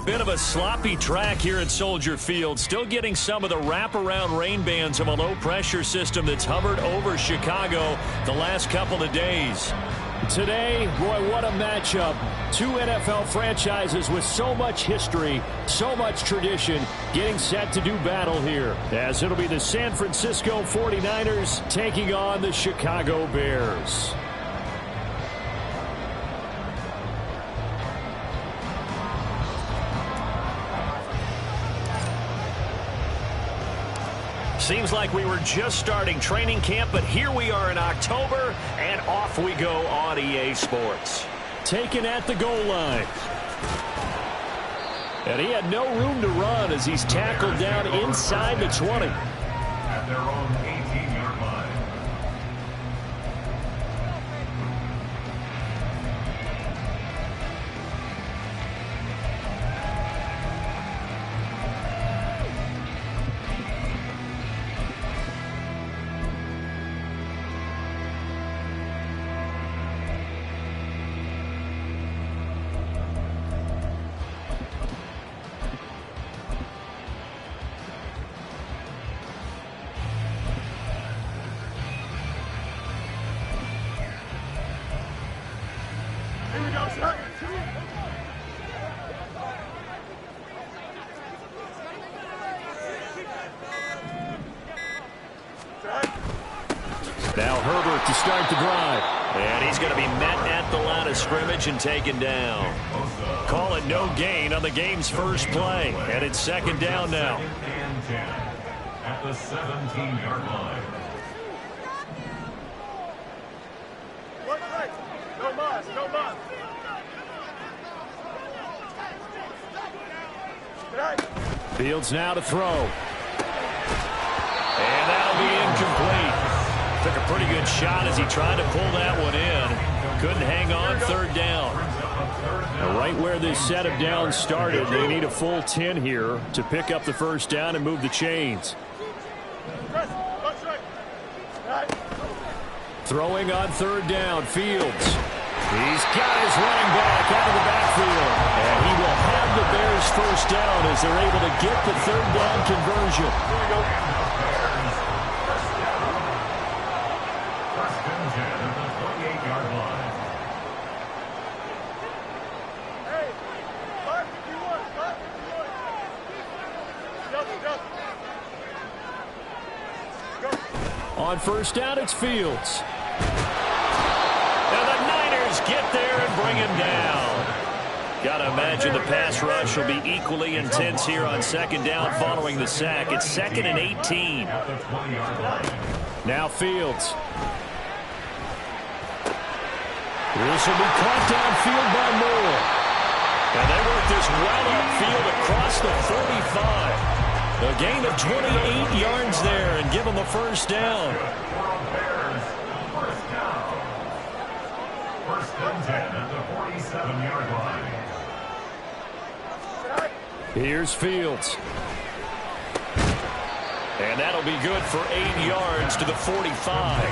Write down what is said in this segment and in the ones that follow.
Bit of a sloppy track here at Soldier Field. Still getting some of the wraparound rain bands of a low-pressure system that's hovered over Chicago the last couple of days. Today, boy, what a matchup. Two NFL franchises with so much history, so much tradition, getting set to do battle here. As it'll be the San Francisco 49ers taking on the Chicago Bears. Seems like we were just starting training camp, but here we are in October, and off we go on EA Sports. Taken at the goal line. And he had no room to run as he's tackled down inside the 20. At their own 18-yard line. Now Herbert to start the drive. And he's going to be met at the line of scrimmage and taken down. Call it no gain on the game's first play. And it's second down now. And 10 at the 17-yard line. Fields now to throw. And that'll be incomplete. Took a pretty good shot as he tried to pull that one in. Couldn't hang on third down. Now right where this set of downs started, they need a full 10 here to pick up the first down and move the chains. Throwing on third down, Fields. He's got his running back out of the backfield. And he will have the Bears first down as they're able to get the third down conversion. First and 10 at the 28-yard line. On first down, it's Fields. And the Niners get there and bring him down. Got to imagine the pass rush will be equally intense here on second down following the sack. It's second and 18. Now Fields. This will be caught downfield by Moore. And they work this well upfield across the 45. A gain of 28 yards there and give them the first down. First and 10 at the 47-yard line. Here's Fields. And that'll be good for 8 yards to the 45.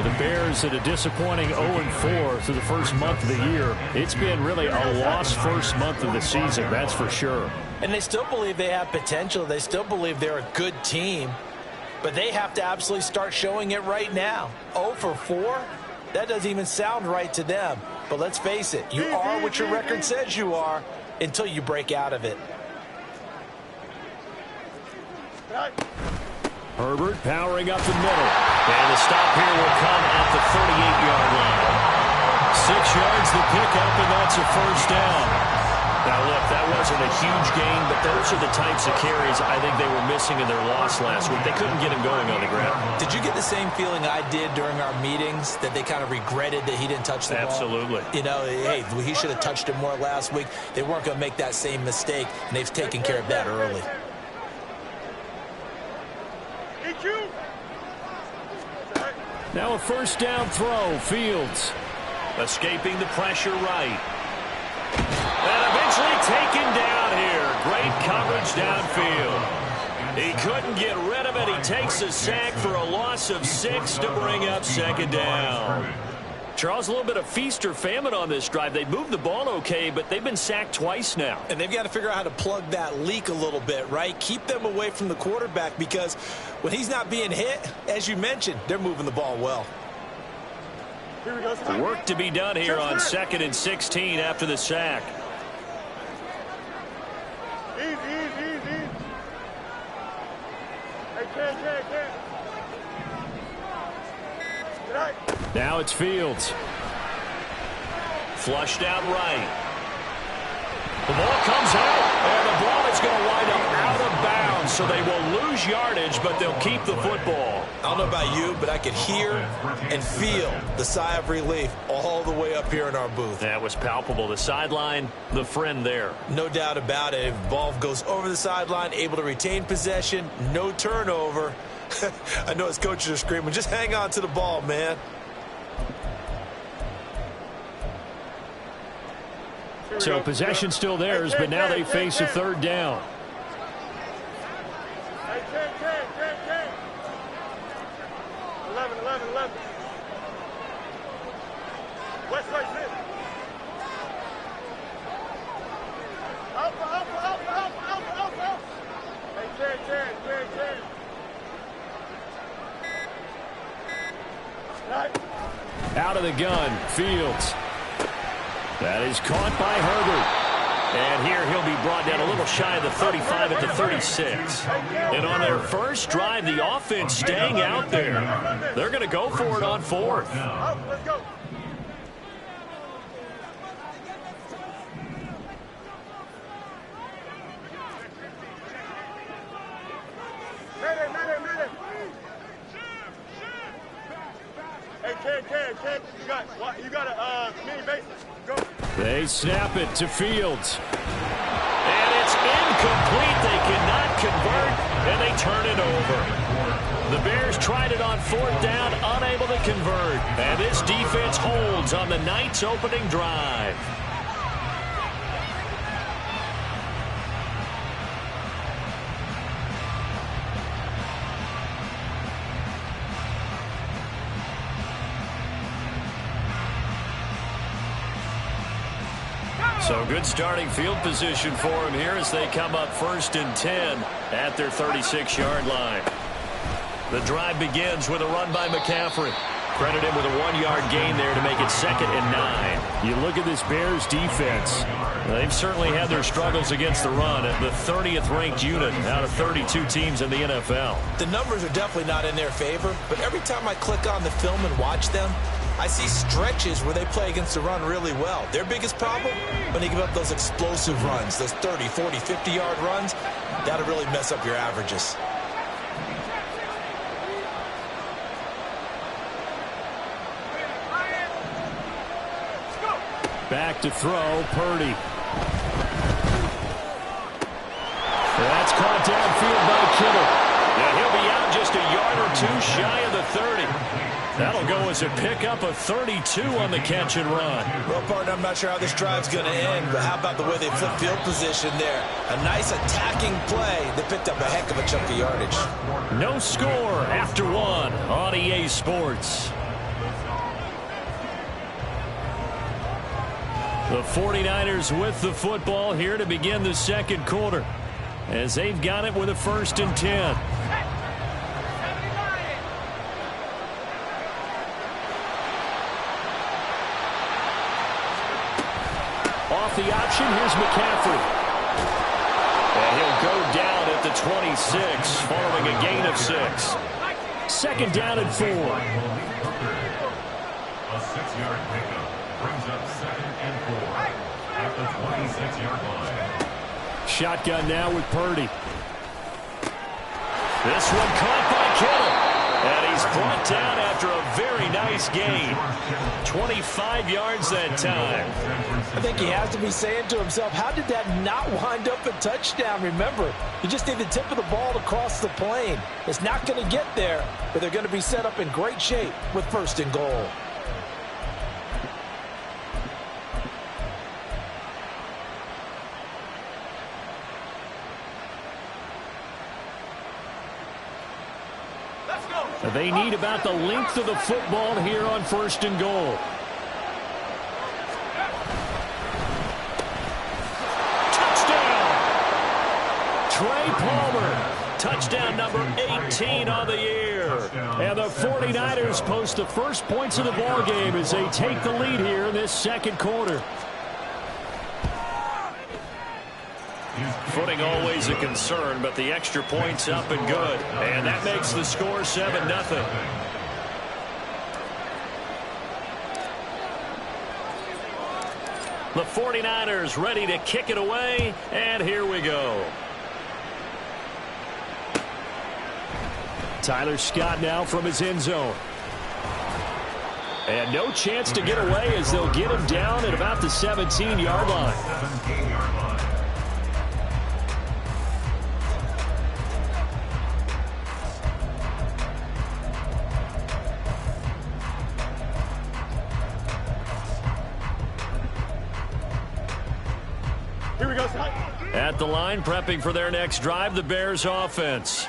The Bears at a disappointing 0-4 through the first month of the year. It's been really a lost first month of the season, that's for sure. And they still believe they have potential. They still believe they're a good team. But they have to absolutely start showing it right now. 0-4? That doesn't even sound right to them. But let's face it, you are what your record says you are until you break out of it. Herbert powering up the middle. And the stop here will come at the 38-yard line. 6 yards the pickup, and that's a first down. Now, look, that wasn't a huge gain, but those are the types of carries I think they were missing in their loss last week. They couldn't get him going on the ground. Did you get the same feeling I did during our meetings, that they kind of regretted that he didn't touch the ball? Absolutely. You know, hey, he should have touched it more last week. They weren't going to make that same mistake, and they've taken care of that early. Now a first down throw. Fields. Escaping the pressure right. And eventually taken down here. Great coverage downfield. He couldn't get rid of it. He takes a sack for a loss of 6 to bring up second down. Charles, a little bit of feast or famine on this drive. They moved the ball okay, but they've been sacked twice now. And they've got to figure out how to plug that leak a little bit, right? Keep them away from the quarterback, because when he's not being hit, as you mentioned, they're moving the ball well. Work to be done here on 2nd and 16 after the sack. Easy. Hey, Ken. Now it's Fields. Flushed out right. The ball comes out, and the ball is going to wind up out of bounds, so they will lose yardage, but they'll keep the football. I don't know about you, but I could hear and feel the sigh of relief all the way up here in our booth. That was palpable. The sideline, the friend there. No doubt about it. If the ball goes over the sideline, able to retain possession, no turnover. I know his coaches are screaming, just hang on to the ball, man. So possession still theirs, but now they face a third down. Hey, Ken. 11. West right here. Out. Hey, Ken. Out of the gun, Fields. That is caught by Herbert. And here he'll be brought down a little shy of the 35 at the 36. And on their first drive, the offense staying out there. They're going to go for it on 4th. Let's go. Minute. Hey, Ken. You got a mini bases. Go. They snap it to Fields. And it's incomplete. They cannot convert, and they turn it over. The Bears tried it on 4th down, unable to convert. And this defense holds on the Knights' opening drive. So good starting field position for him here as they come up 1st and 10 at their 36-yard line. The drive begins with a run by McCaffrey. Credit him with a 1-yard gain there to make it 2nd and 9. You look at this Bears defense. They've certainly had their struggles against the run. The 30th ranked unit out of 32 teams in the NFL. The numbers are definitely not in their favor, but every time I click on the film and watch them, I see stretches where they play against the run really well. Their biggest problem, when they give up those explosive runs, those 30, 40, 50-yard runs, that'll really mess up your averages. Back to throw, Purdy. That's caught downfield by Kittle. Yeah, he'll be out just a yard or two shy of the 30. That'll go as a pickup of 32 on the catch and run. Well, partner, I'm not sure how this drive's going to end, but how about the way they flip field position there? A nice attacking play. They picked up a heck of a chunk of yardage. No score after 1 on EA Sports. The 49ers with the football here to begin the second quarter, as they've got it with a 1st and 10. Off the option, here's McCaffrey. And he'll go down at the 26 following a gain of 6. Second down and 4. A 6-yard pickup brings up 2nd and 4 at the 26-yard line. Shotgun now with Purdy. This one caught by Kittle. And he's brought down after a very nice gain. 25 yards that time. I think he has to be saying to himself, how did that not wind up a touchdown? Remember, you just need the tip of the ball to cross the plane. It's not going to get there, but they're going to be set up in great shape with 1st and goal. They need about the length of the football here on 1st and goal. Touchdown! Trey Palmer. Touchdown number 18 on the year. And the 49ers post the first points of the ball game as they take the lead here in this 2nd quarter. Footing always a concern, but the extra point's up and good. And that makes the score 7-0. The 49ers ready to kick it away, and here we go. Tyler Scott now from his end zone. And no chance to get away as they'll get him down at about the 17-yard line. 17-yard line. Here we go, son. At the line, prepping for their next drive, the Bears offense.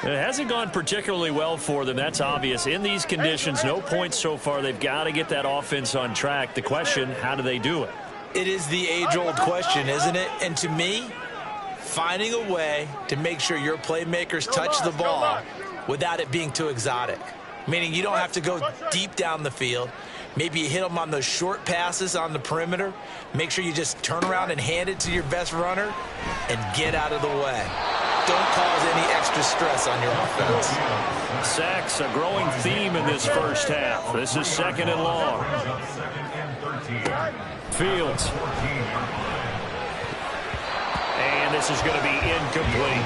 It hasn't gone particularly well for them. That's obvious. In these conditions, no points so far. They've got to get that offense on track. The question, how do they do it? It is the age-old question, isn't it? And to me, finding a way to make sure your playmakers touch the ball without it being too exotic. Meaning you don't have to go deep down the field. Maybe you hit them on those short passes on the perimeter. Make sure you just turn around and hand it to your best runner and get out of the way. Don't cause any extra stress on your offense. Sacks, a growing theme in this first half. This is 2nd and long. Fields. And this is going to be incomplete.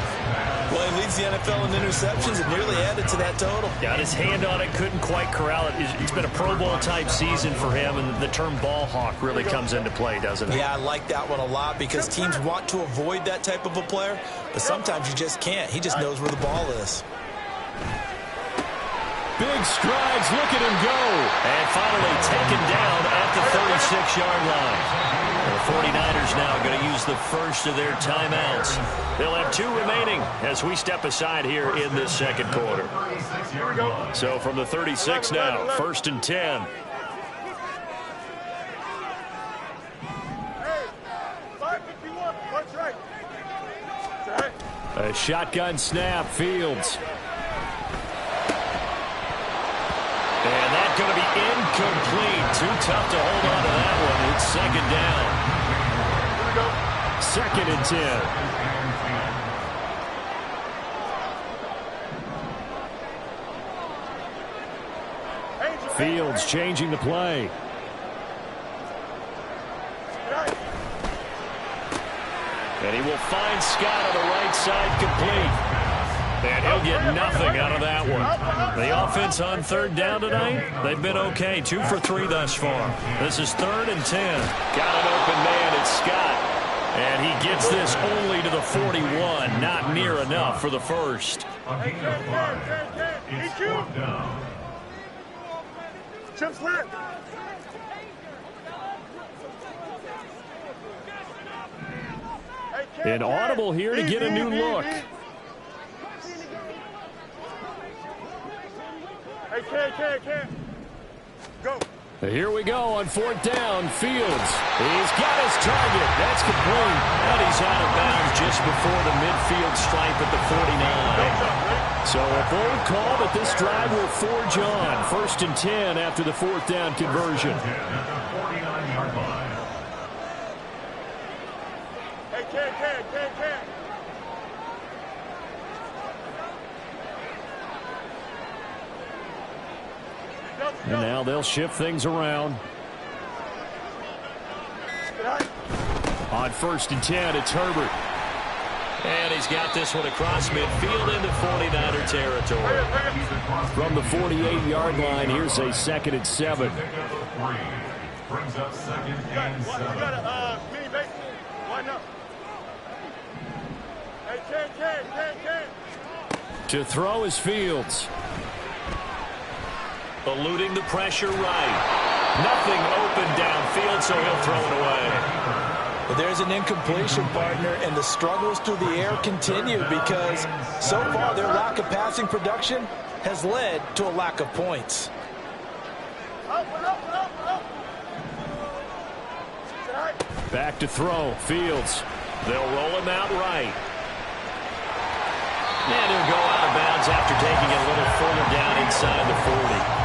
Well, he leads the NFL in interceptions and nearly added to that total. Got his hand on it, couldn't quite corral it. It's been a Pro Bowl type season for him, and the term ball hawk really comes into play, doesn't it? Yeah, I like that one a lot because teams want to avoid that type of a player, but sometimes you just can't. He just knows where the ball is. Big strides, look at him go. And finally taken down at the 36-yard line. The 49ers now going to use the first of their timeouts. They'll have 2 remaining as we step aside here in this 2nd quarter. So from the 36 now, 1st and 10. A shotgun snap, Fields. And that's going to be incomplete. Too tough to hold on to that one. It's 2nd down. 2nd and 10. Fields changing the play. And he will find Scott on the right side complete. And he'll get nothing out of that one. The offense on 3rd down tonight, they've been okay. 2 for 3 thus far. This is 3rd and 10. Got an open man, it's Scott. And he gets this only to the 41. Not near enough for the first. Chip slant. An audible here to get a new look. Hey, can't. Go. Here we go on 4th down. Fields. He's got his target. That's complete. And he's out of bounds just before the midfield stripe at the 49. So a bold call, but this drive will forge on. 1st and 10 after the 4th down conversion. Hey, can't. And now they'll shift things around. On 1st and 10, it's Herbert. And he's got this one across midfield into 49er territory. From the 48-yard line, here's a 2nd and 7. Brings up 2nd and 7. You got a mini base. Why not? Hey, Ken. To throw is Fields. Eluding the pressure right. Nothing open downfield, so he'll throw it away. But there's an incompletion, partner, and the struggles through the air continue because so far their lack of passing production has led to a lack of points. Back to throw, Fields. They'll roll him out right. And he'll go out of bounds after taking it a little further down inside the 40.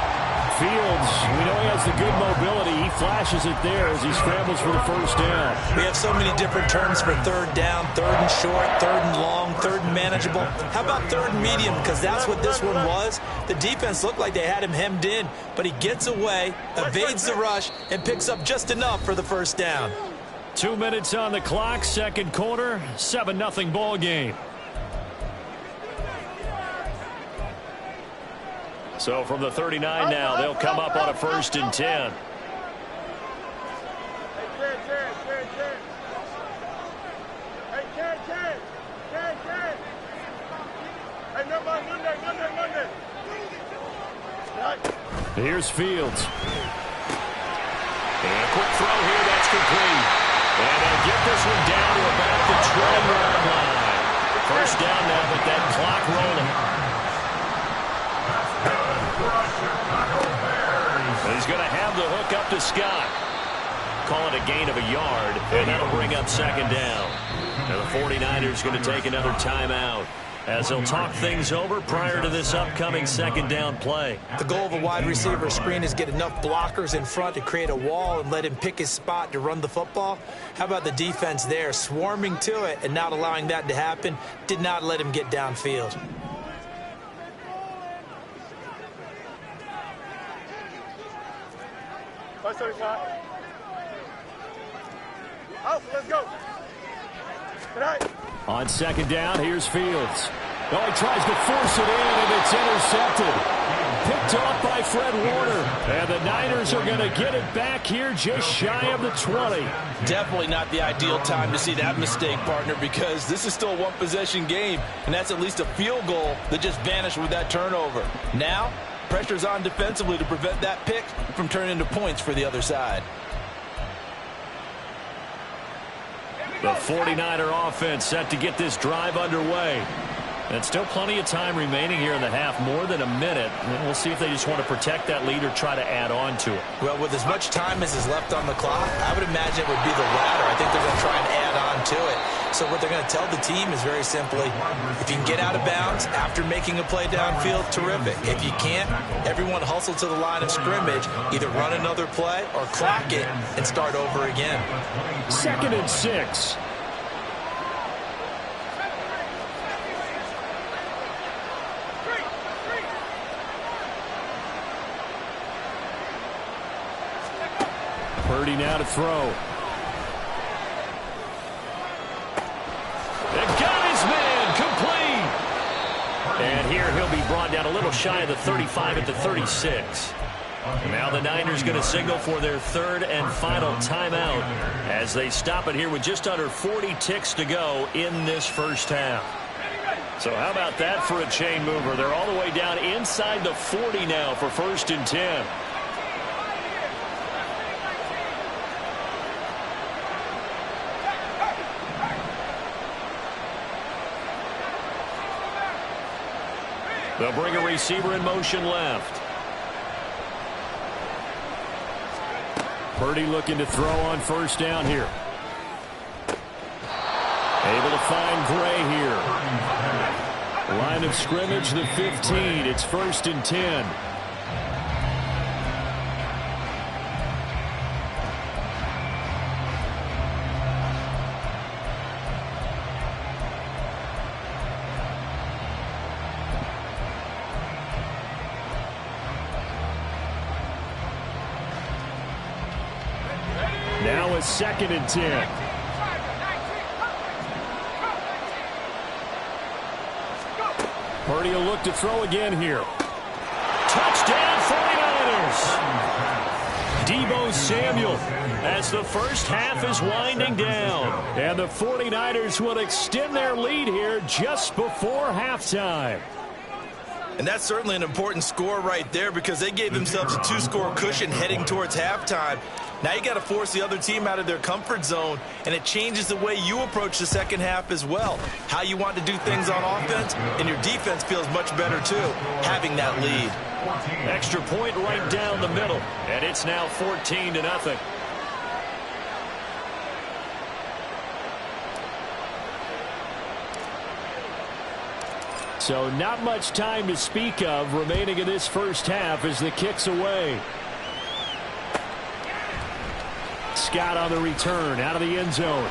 Fields, we know he has the good mobility. He flashes it there as he scrambles for the 1st down. We have so many different terms for 3rd down, 3rd and short, 3rd and long, 3rd and manageable. How about 3rd and medium? Because that's what this one was. The defense looked like they had him hemmed in, but he gets away, evades the rush, and picks up just enough for the 1st down. 2 minutes on the clock, 2nd quarter, 7-0 ball game. So from the 39 now, they'll come up on a 1st and 10. Here's Fields. And a quick throw here, that's complete. And they'll get this one down to about the 20-yard line. 1st down now, but that clock rolling. He's going to have the hook up to Scott. Call it a gain of a yard, and that'll bring up 2nd down. Now the 49ers going to take another timeout as they'll talk things over prior to this upcoming 2nd down play. The goal of a wide receiver screen is get enough blockers in front to create a wall and let him pick his spot to run the football. How about the defense there, swarming to it and not allowing that to happen? Did not let him get downfield. Let's go. On 2nd down, here's Fields. Oh, he tries to force it in, and it's intercepted. Picked off by Fred Warner. And the Niners are going to get it back here just shy of the 20. Definitely not the ideal time to see that mistake, partner, because this is still a one-possession game, and that's at least a field goal that just vanished with that turnover. Now, pressure's on defensively to prevent that pick from turning into points for the other side. The 49er offense set to get this drive underway. And still plenty of time remaining here in the half, more than a minute. And we'll see if they just want to protect that lead or try to add on to it. Well, with as much time as is left on the clock, I would imagine it would be the latter. I think they're going to try and add on to it. So what they're going to tell the team is very simply, if you can get out of bounds after making a play downfield, terrific. If you can't, everyone hustle to the line of scrimmage, either run another play or clock it and start over again. 2nd and 6. Purdy now to throw. And got his man complete. And here he'll be brought down a little shy of the 35 at the 36. Now the Niners going to signal for their 3rd and final timeout as they stop it here with just under 40 ticks to go in this 1st half. So how about that for a chain mover? They're all the way down inside the 40 now for 1st and 10. They'll bring a receiver in motion left. Purdy looking to throw on 1st down here. Able to find Gray here. Line of scrimmage, the 15. It's 1st and 10. a 2nd and 10. Purdy will look to throw again here. Touchdown 49ers. Deebo Samuel as the first half is winding down. And the 49ers will extend their lead here just before halftime. And that's certainly an important score right there because they gave themselves a 2-score cushion heading towards halftime. Now you got to force the other team out of their comfort zone, and it changes the way you approach the second half as well. How you want to do things on offense, and your defense feels much better too, having that lead. Extra point right down the middle, and it's now 14-0. So not much time to speak of remaining in this first half as the kick's away. Scott on the return out of the end zone.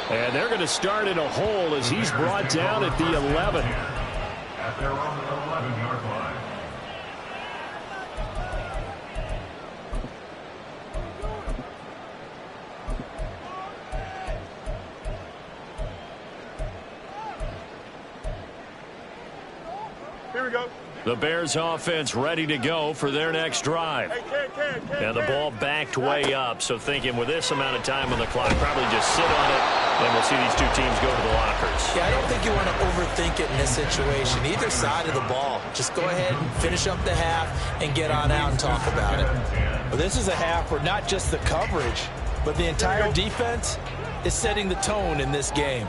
And they're going to start in a hole as he's brought down at the 11. At their own 11-yard line. Here we go. The Bears offense ready to go for their next drive. And the ball backed way up, so thinking with this amount of time on the clock, probably just sit on it, and we'll see these two teams go to the lockers. Yeah, I don't think you want to overthink it in this situation. Either side of the ball. Just go ahead and finish up the half and get on out and talk about it. Well, this is a half where not just the coverage, but the entire defense is setting the tone in this game.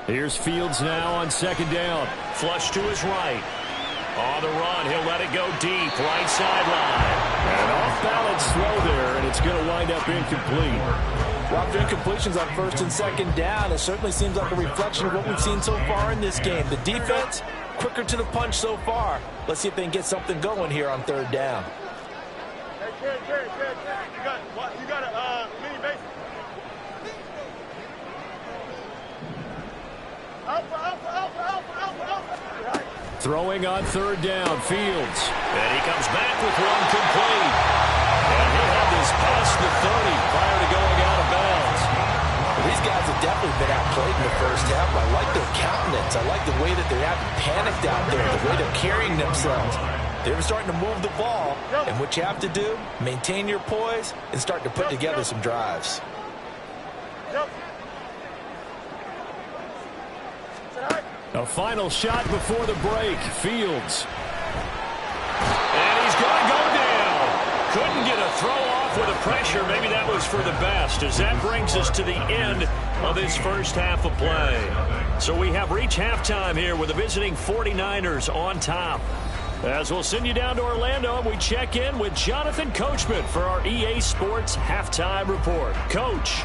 Here's Fields now on 2nd down. Flush to his right. On the run, he'll let it go deep, right sideline. An off-balance throw there, and it's going to wind up incomplete. Well, after incompletions on 1st and 2nd down, it certainly seems like a reflection of what we've seen so far in this game. The defense, quicker to the punch so far. Let's see if they can get something going here on 3rd down. Hey, you got a mini base. Throwing on 3rd down, Fields. And he comes back with one complete. And he'll have this past the 30 prior to going out of bounds. These guys have definitely been outplayed in the first half. I like their countenance. I like the way that they haven't panicked out there, the way they're carrying themselves. They're starting to move the ball, and what you have to do, maintain your poise and start to put together some drives. A final shot before the break. Fields. And he's going to go down. Couldn't get a throw off with the pressure. Maybe that was for the best, as that brings us to the end of this first half of play. So we have reached halftime here with the visiting 49ers on top. As we'll send you down to Orlando, and we check in with Jonathan Coachman for our EA Sports Halftime Report. Coach.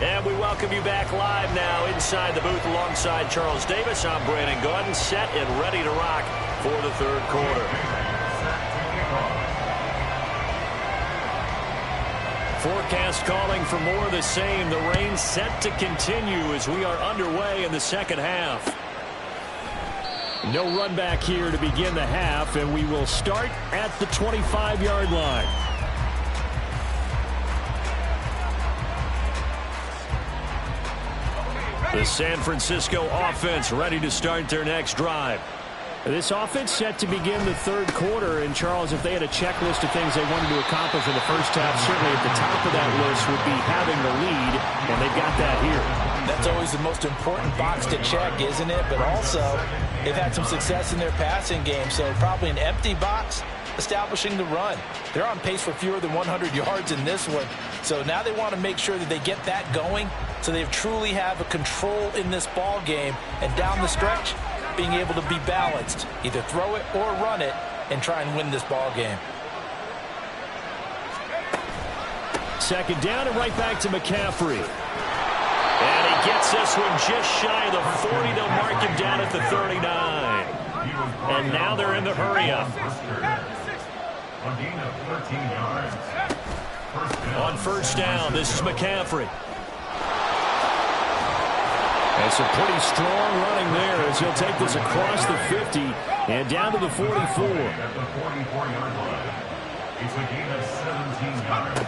And we welcome you back live now inside the booth alongside Charles Davis. I'm Brandon Gaudin, set and ready to rock for the 3rd quarter. Forecast calling for more of the same. The rain set to continue as we are underway in the 2nd half. No run back here to begin the half, and we will start at the 25-yard line. The San Francisco offense ready to start their next drive. This offense set to begin the 3rd quarter. And, Charles, if they had a checklist of things they wanted to accomplish in the first half, certainly at the top of that list would be having the lead, and they've got that here. That's always the most important box to check, isn't it? But also, they've had some success in their passing game, so probably an empty box establishing the run. They're on pace for fewer than 100 yards in this one. So now they want to make sure that they get that going so they truly have a control in this ball game, and down the stretch, being able to be balanced, either throw it or run it, and try and win this ball game. 2nd down and right back to McCaffrey. And he gets this one just shy of the 40. They'll mark him down at the 39. and now they're in the hurry-up. A gain of 13 yards. On first down, this is McCaffrey. That's a pretty strong running there as he'll take this across the 50 and down to the 44. At the 44-yard line. It's a gain of 17 yards.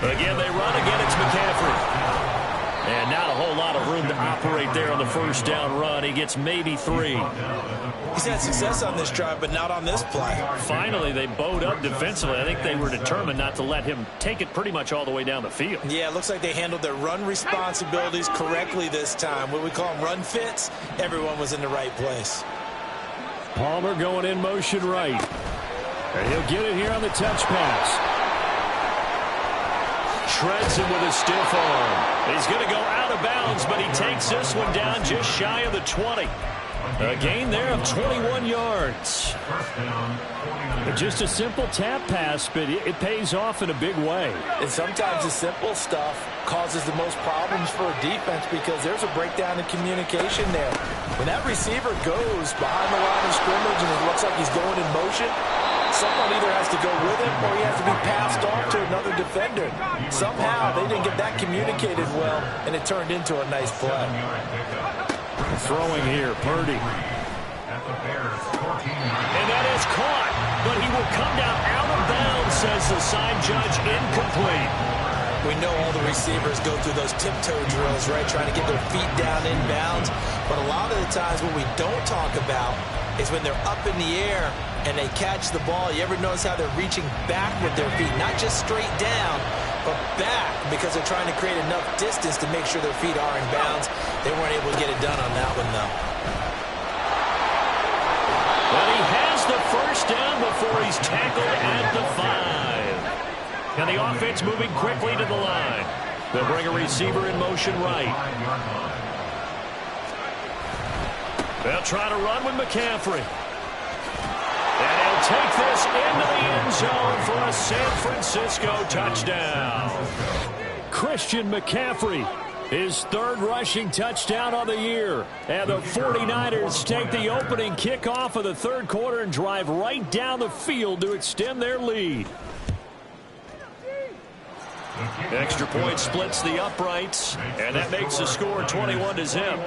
Again, they run. Again, it's McCaffrey. And not a whole lot of room to operate there on the first down run. He gets maybe 3. He's had success on this drive, but not on this play. Finally, they bowed up defensively. I think they were determined not to let him take it pretty much all the way down the field. Yeah, it looks like they handled their run responsibilities correctly this time. What we call them run fits, everyone was in the right place. Palmer going in motion right. And he'll get it here on the touch pass. Shreds him with a stiff arm. He's going to go out of bounds, but he takes this one down just shy of the 20. A gain there of 21 yards. Just a simple tap pass, but it pays off in a big way. And sometimes the simple stuff causes the most problems for a defense because there's a breakdown in communication there. When that receiver goes behind the line of scrimmage and it looks like he's going in motion, someone either has to go with him or he has to be passed off to another defender. Somehow they didn't get that communicated well, and it turned into a nice play. Throwing here, Purdy. And that is caught, but he will come down out of bounds, says the side judge, incomplete. We know all the receivers go through those tiptoe drills, right, trying to get their feet down in bounds. But a lot of the times what we don't talk about is when they're up in the air and they catch the ball. You ever notice how they're reaching back with their feet, not just straight down, but back, because they're trying to create enough distance to make sure their feet are in bounds. They weren't able to get it done on that one, though. But he has the first down before he's tackled at the 5. And the offense moving quickly to the line. They'll bring a receiver in motion right. They'll try to run with McCaffrey. And he'll take this into the end zone for a San Francisco touchdown. Christian McCaffrey, his third rushing touchdown of the year. And the 49ers take the opening kickoff of the third quarter and drive right down the field to extend their lead. Extra point splits the uprights, and that makes the score 21-0.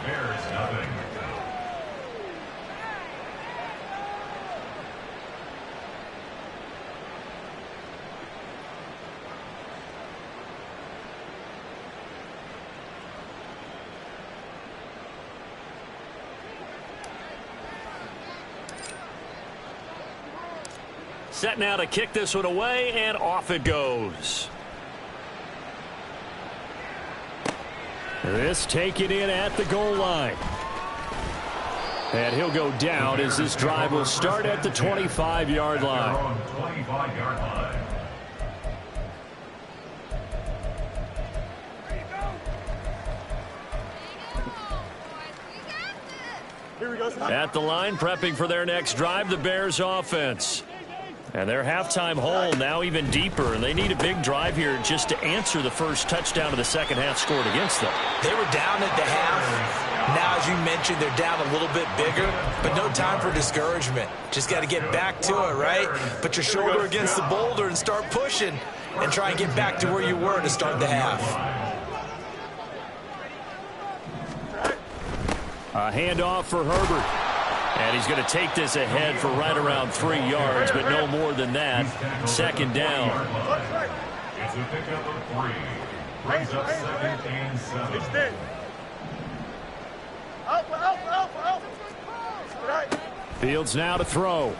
Bears nothing. Set now to kick this one away, and off it goes. This taken in at the goal line. And he'll go down as this drive will start at the 25-yard line. 25-yard line. Here we go. At the line, prepping for their next drive, the Bears offense. And their halftime hole now even deeper, and they need a big drive here just to answer the first touchdown of the second half scored against them. They were down at the half. Now, as you mentioned, they're down a little bit bigger, but no time for discouragement. Just got to get back to it, right? Put your shoulder against the boulder and start pushing and try and get back to where you were to start the half. A handoff for Herbert. And he's going to take this ahead for right around 3 yards, but no more than that. Second down. It's a pickup of 3. Brings up 2nd and 7. Extend. Out. Fields now to throw.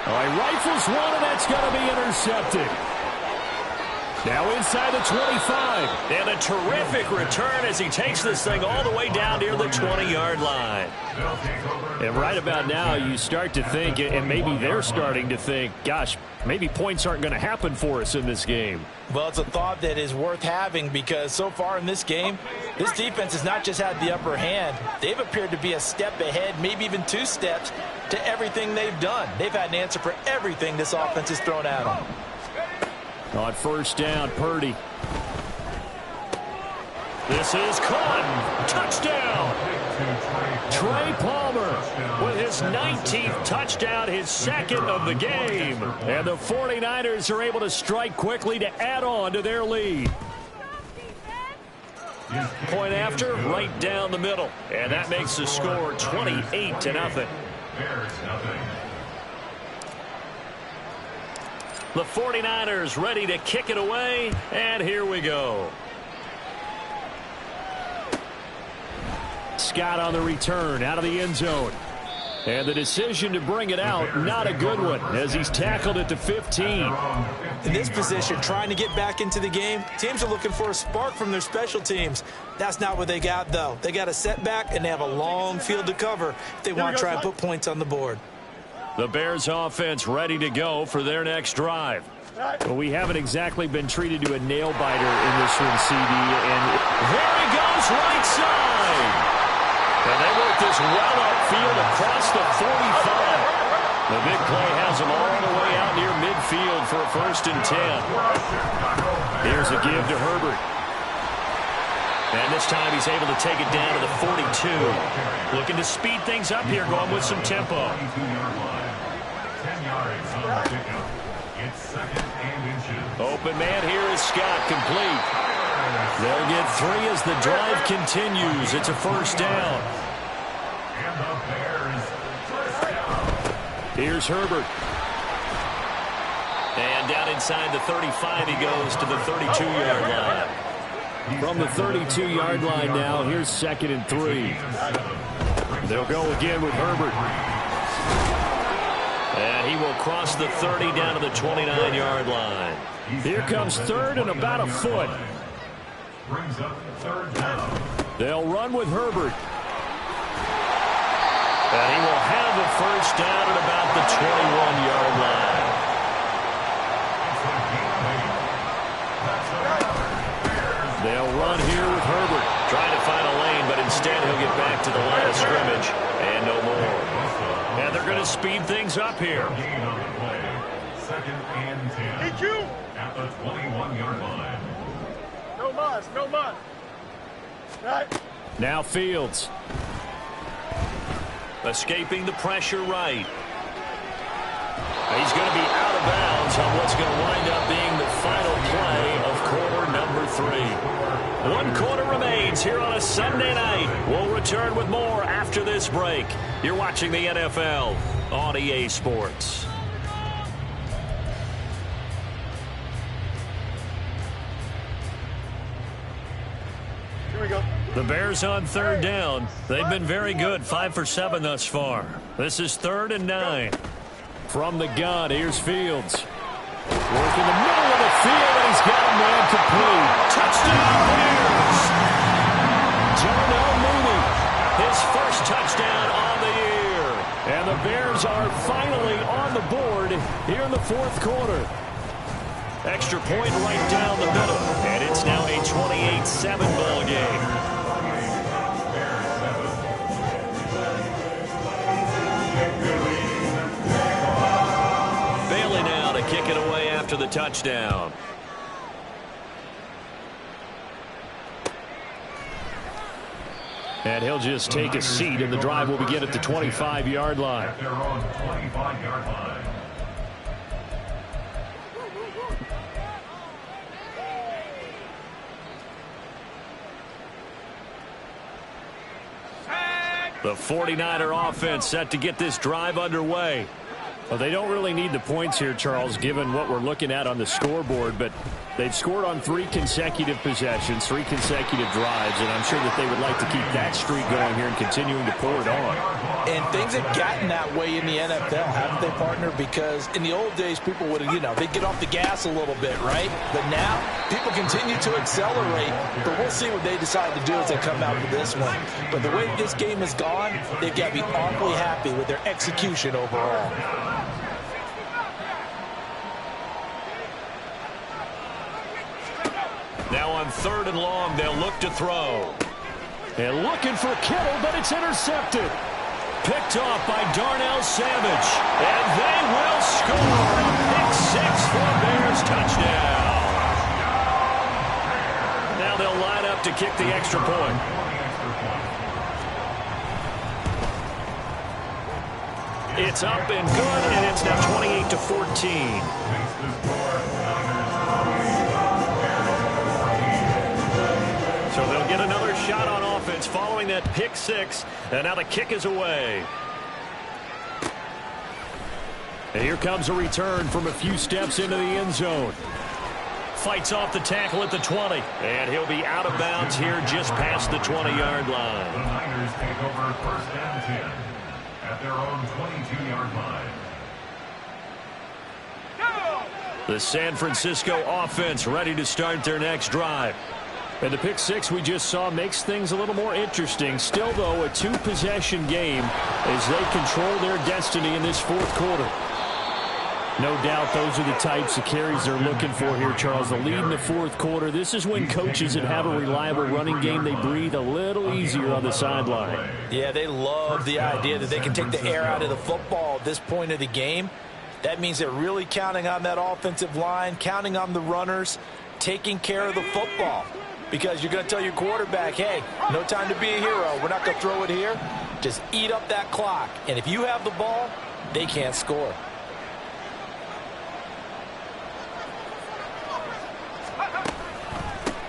Oh, he rifles one, and that's going to be intercepted. Now inside the 25. And a terrific return as he takes this thing all the way down near the 20-yard line. And right about now, you start to think, and maybe they're starting to think, gosh, maybe points aren't going to happen for us in this game. Well, it's a thought that is worth having because so far in this game, this defense has not just had the upper hand. They've appeared to be a step ahead, maybe even 2 steps to everything they've done. They've had an answer for everything this offense has thrown at them. On first down, Purdy. This is caught. Touchdown. Trey Palmer with his 19th touchdown, his second of the game. And the 49ers are able to strike quickly to add on to their lead. Point after, right down the middle. And that makes the score 28-0. The 49ers ready to kick it away, and here we go. Scott on the return, out of the end zone. And the decision to bring it out, not a good one, as he's tackled at the 15. In this position, trying to get back into the game, teams are looking for a spark from their special teams. That's not what they got, though. They got a setback, and they have a long field to cover if they want to try and put points on the board. The Bears offense ready to go for their next drive. Well, we haven't exactly been treated to a nail-biter in this one, CD. And there he goes, right side. And they work this well upfield across the 45. The big play has them all the way out near midfield for a 1st and 10. Here's a give to Herbert. And this time he's able to take it down to the 42. Looking to speed things up here, going with some tempo. 10 yards on the pickup. It's 2nd and inches. Open man here is Scott, complete. They'll get 3 as the drive continues. It's a 1st down. And the Bears first down. Here's Herbert. And down inside the 35 he goes to the 32-yard line. From the 32-yard line now, here's 2nd and 3. They'll go again with Herbert. And he will cross the 30 down to the 29-yard line. Here comes 3rd and about a foot. Brings up 3rd down. They'll run with Herbert. And he will have the 1st down at about the 21-yard line. They'll run here with Herbert. Trying to find a lane, but instead he'll get back to the line of scrimmage. And no more. And they're going to speed things up here. Gain on the play. 2nd and 10. Hey, you! At the 21-yard line. No mas, no mas. Right. Now Fields. Escaping the pressure right. He's going to be out of bounds on what's going to wind up being the final play of quarter number 3. 1 quarter remains here on a Sunday night. We'll return with more after this break. You're watching the NFL on EA Sports. Here we go. The Bears on 3rd down. They've been very good, 5 for 7 thus far. This is 3rd and 9. From the gun, here's Fields. Work in the middle of the field, and he's got a man complete. Touchdown Bears! Darnell Mooney. His 1st touchdown on the year. And the Bears are finally on the board here in the 4th quarter. Extra point right down the middle. And it's now a 28-7 ball game. Bailey now to kick it away after the touchdown. And he'll just take a seat, and the drive will begin at the 25-yard line. At their own 25-yard line. The 49er offense set to get this drive underway. Well, they don't really need the points here, Charles, given what we're looking at on the scoreboard, but they've scored on 3 consecutive possessions, 3 consecutive drives, and I'm sure that they would like to keep that streak going here and continuing to pour it on. And things have gotten that way in the NFL, haven't they, partner? Because in the old days, people would, they'd get off the gas a little bit, right? But now, people continue to accelerate, but we'll see what they decide to do as they come out with this one. But the way this game has gone, they've got to be awfully happy with their execution overall. Now on 3rd and long, they'll look to throw. And looking for Kittle, but it's intercepted. Picked off by Darnell Savage. And they will score. Pick 6 for a Bears touchdown. Now they'll line up to kick the extra point. It's up and good, and it's now 28-14. So they'll get another shot on offense following that pick six, and now the kick is away. And here comes a return from a few steps into the end zone. Fights off the tackle at the 20, and he'll be out of bounds here just past the 20-yard line. The Niners take over first and 10 at their own 22-yard line. The San Francisco offense ready to start their next drive. And the pick six we just saw makes things a little more interesting. Still, though, a two-possession game as they control their destiny in this fourth quarter. No doubt those are the types of carries they're looking for here, Charles. The lead in the fourth quarter. This is when coaches that have a reliable running game, they breathe a little easier on the sideline. Yeah, they love the idea that they can take the air out of the football at this point of the game. That means they're really counting on that offensive line, counting on the runners, taking care of the football. Because you're going to tell your quarterback, hey, no time to be a hero. We're not going to throw it here. Just eat up that clock. And if you have the ball, they can't score.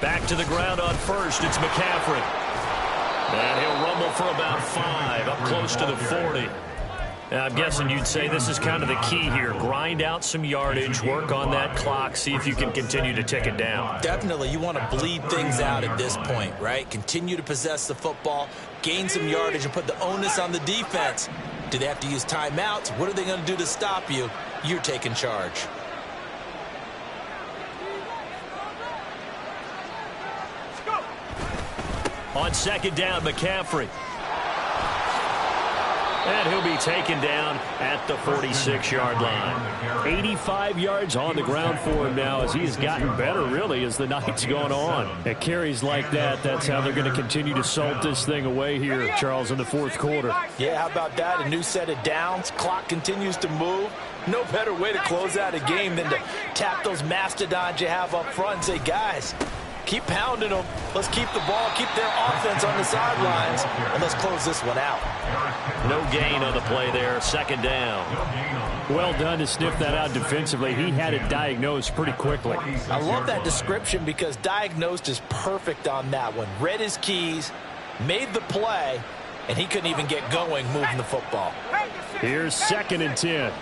Back to the ground on first. It's McCaffrey. And he'll rumble for about 5, up close to the 40. I'm guessing you'd say this is kind of the key here. Grind out some yardage, work on that clock, see if you can continue to tick it down. Definitely. You want to bleed things out at this point, right? Continue to possess the football, gain some yardage, and put the onus on the defense. Do they have to use timeouts? What are they going to do to stop you? You're taking charge. On second down, McCaffrey. And he'll be taken down at the 46-yard line. 85 yards on the ground for him now as he has gotten better, really, as the night's gone on. At carries like that, that's how they're going to continue to salt this thing away here, Charles, in the fourth quarter. Yeah, how about that? A new set of downs. Clock continues to move. No better way to close out a game than to tap those mastodons you have up front and say, guys, keep pounding them. Let's keep the ball, keep their offense on the sidelines, and let's close this one out. No gain on the play there, second down. Well done to sniff that out defensively. He had it diagnosed pretty quickly. I love that description because diagnosed is perfect on that one. Read his keys, made the play, and he couldn't even get going moving the football. Here's second and 10.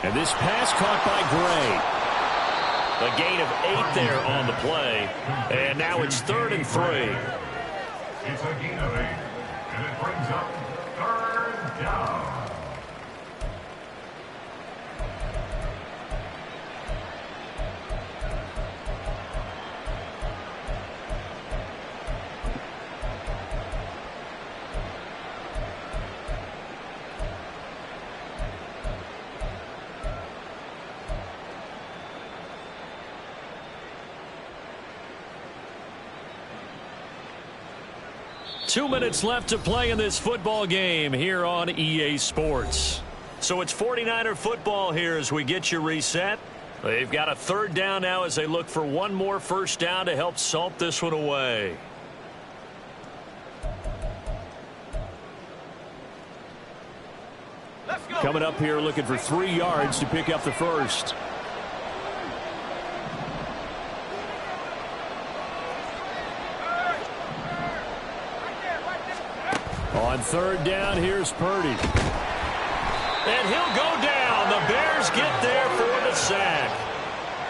And this pass caught by Gray. A gain of 8 there on the play. And now it's 3rd and 3. It's a gain of 8, and it brings up 3rd down. Two minutes left to play in this football game here on EA Sports. So it's 49er football here as we get you reset. They've got a 3rd down now as they look for one more first down to help salt this one away. Coming up here looking for 3 yards to pick up the first. On 3rd down, here's Purdy. And he'll go down. The Bears get there for the sack.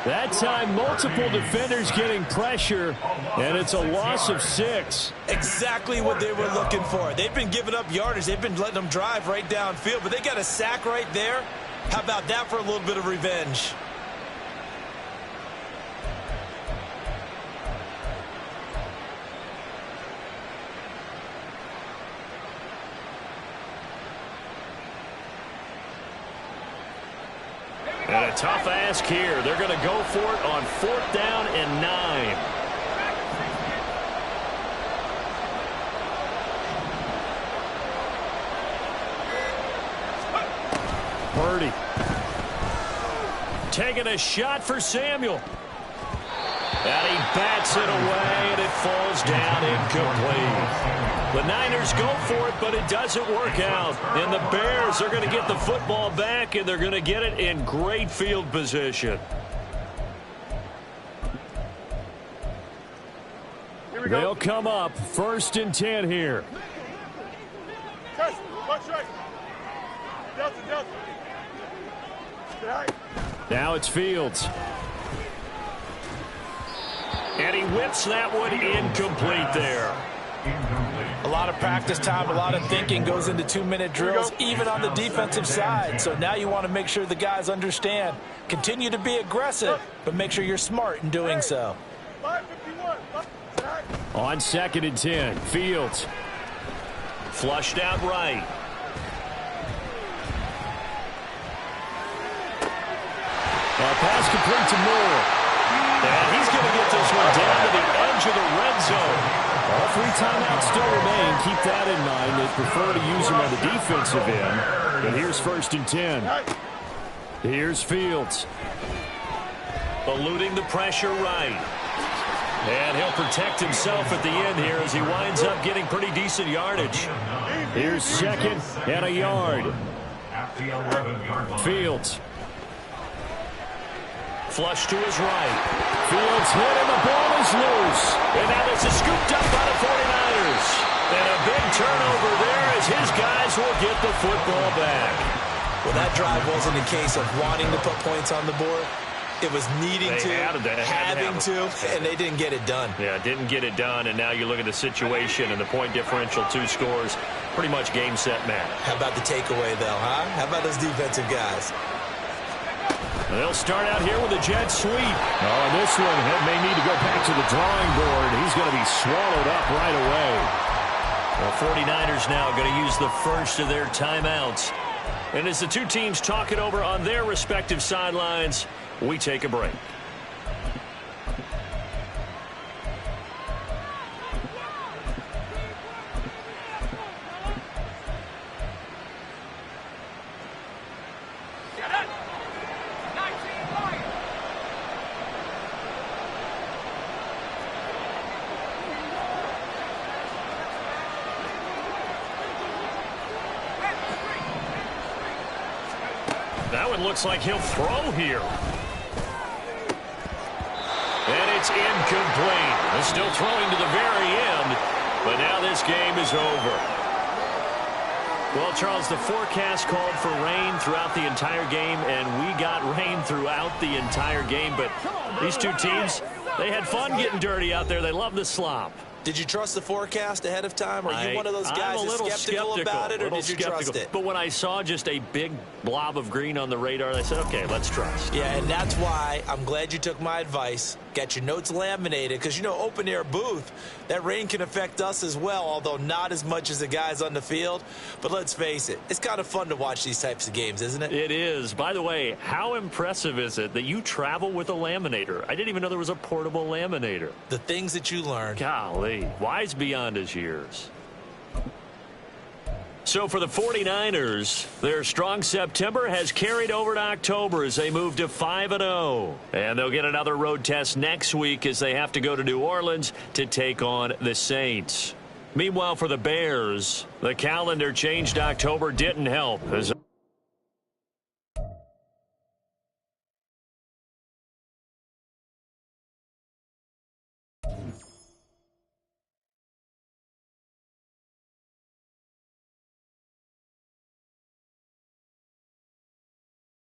That time, multiple defenders getting pressure, and it's a loss of 6. Exactly what they were looking for. They've been giving up yardage. They've been letting them drive right downfield, but they got a sack right there. How about that for a little bit of revenge? And a tough ask here. They're going to go for it on 4th down and 9. Purdy. Taking a shot for Samuel. And he bats it away, and it falls down incomplete. The Niners go for it, but it doesn't work out. And the Bears are going to get the football back, and they're going to get it in great field position. They'll come up 1st and 10 here. Now it's Fields. And he whips that one incomplete there. A lot of practice time, a lot of thinking goes into 2-minute drills, even on the defensive side. So now you want to make sure the guys understand. Continue to be aggressive, but make sure you're smart in doing so. On 2nd and 10, Fields. Flushed out right. Pass complete to Moore. And he's going to get this one down to the edge of the red zone. All 3 timeouts still remain. Keep that in mind. They prefer to use them on the defensive end. But here's 1st and 10. Here's Fields. Eluding the pressure right. And he'll protect himself at the end here as he winds up getting pretty decent yardage. Here's 2nd and a yard. Fields. Flush to his right. Fields hit and the ball is loose. And now this is scooped up by the 49ers. And a big turnover there as his guys will get the football back. Well, that drive wasn't a case of wanting to put points on the board. It was needing to, having to, and they didn't get it done. Yeah, didn't get it done, and now you look at the situation and the point differential, 2 scores, pretty much game, set, match. How about the takeaway, though, huh? How about those defensive guys? They'll start out here with a jet sweep. Oh, and this one may need to go back to the drawing board. He's going to be swallowed up right away. The 49ers now going to use the first of their timeouts. And as the 2 teams talk it over on their respective sidelines, we take a break. That one looks like he'll throw here. And it's incomplete. They're still throwing to the very end, but now this game is over. Well, Charles, the forecast called for rain throughout the entire game, and we got rain throughout the entire game. But these 2 teams, they had fun getting dirty out there. They love the slop. Did you trust the forecast ahead of time? Are you one of those guys that's skeptical about it, or did you trust it? But when I saw just a big blob of green on the radar, I said, okay, let's trust. Yeah, and that's why I'm glad you took my advice. Got your notes laminated, because, you know, open-air booth, that rain can affect us as well, although not as much as the guys on the field. But let's face it, it's kind of fun to watch these types of games, isn't it? It is. By the way, how impressive is it that you travel with a laminator? I didn't even know there was a portable laminator. The things that you learn. Golly, wise beyond his years. So for the 49ers, their strong September has carried over to October as they move to 5-0. And they'll get another road test next week as they have to go to New Orleans to take on the Saints. Meanwhile, for the Bears, the calendar changed. October didn't help as